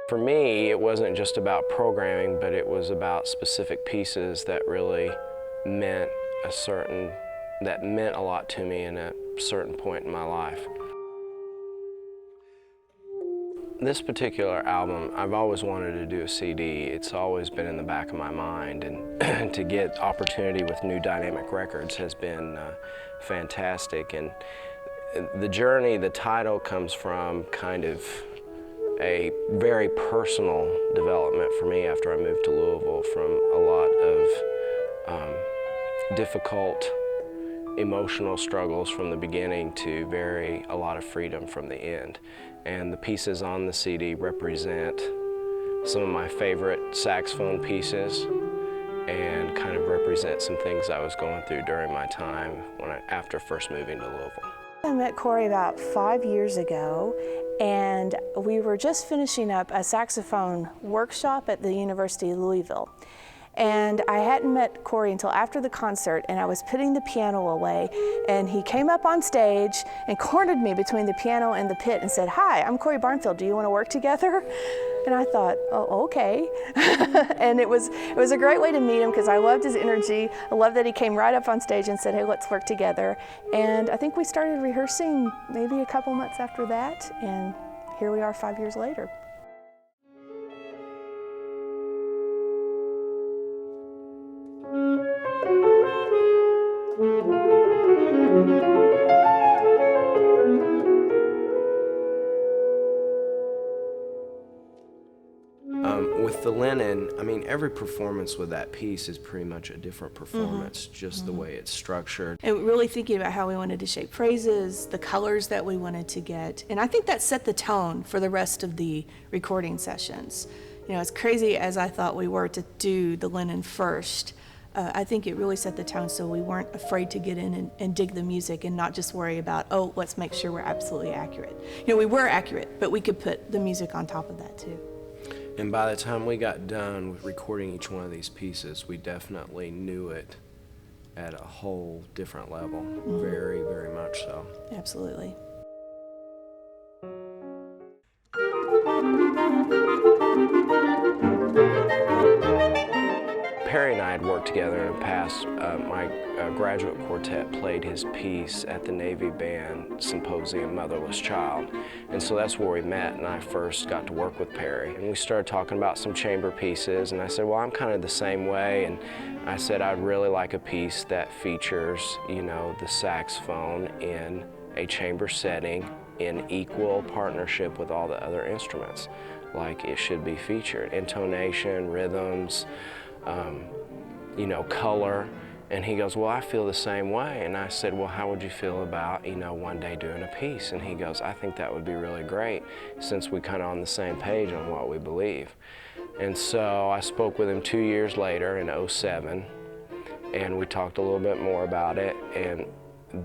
For me, it wasn't just about programming, but it was about specific pieces that really meant a lot to me in a certain point in my life. This particular album, I've always wanted to do a CD. It's always been in the back of my mind, and to get opportunity with New Dynamic Records has been fantastic. And the journey, the title comes from kind of a very personal development for me after I moved to Louisville, from a lot of difficult emotional struggles from the beginning to a lot of freedom from the end. And the pieces on the CD represent some of my favorite saxophone pieces and kind of represent some things I was going through during my time after first moving to Louisville. I met Cory about 5 years ago, and we were just finishing up a saxophone workshop at the University of Louisville. And I hadn't met Cory until after the concert, and I was putting the piano away, and he came up on stage and cornered me between the piano and the pit and said, "Hi, I'm Cory Barnfield, do you want to work together?" And I thought, oh, okay. And it was a great way to meet him because I loved his energy. I loved that he came right up on stage and said, "Hey, let's work together." And I think we started rehearsing maybe a couple months after that, and here we are 5 years later. With the linen, I mean, every performance with that piece is pretty much a different performance, just the way it's structured. And really thinking about how we wanted to shape phrases, the colors that we wanted to get. And I think that set the tone for the rest of the recording sessions. You know, as crazy as I thought we were to do the linen first, I think it really set the tone so we weren't afraid to get in and dig the music and not just worry about, oh, let's make sure we're absolutely accurate. You know, we were accurate, but we could put the music on top of that too. And by the time we got done with recording each one of these pieces, we definitely knew it at a whole different level. Very, very much so. Absolutely. Perry and I had worked together in the past. My graduate quartet played his piece at the Navy Band Symposium, Motherless Child. And so that's where we met, and I first got to work with Perry. And we started talking about some chamber pieces, and I said, well, I'm kind of the same way. And I said, I'd really like a piece that features, you know, the saxophone in a chamber setting in equal partnership with all the other instruments, like it should be featured. Intonation, rhythms, you know, color. And he goes, well, I feel the same way. And I said, well, how would you feel about, you know, one day doing a piece? And he goes, I think that would be really great, since we're kind of on the same page on what we believe. And so I spoke with him 2 years later in '07, and we talked a little bit more about it. And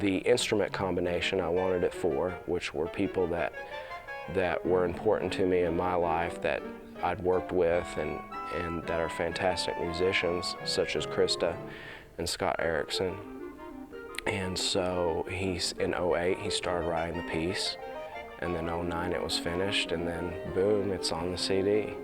the instrument combination I wanted it for, which were people that were important to me in my life, that I'd worked with and that are fantastic musicians, such as Krista and Scott Erickson. And so in '08, he started writing the piece, and then '09 it was finished, and then boom, it's on the CD.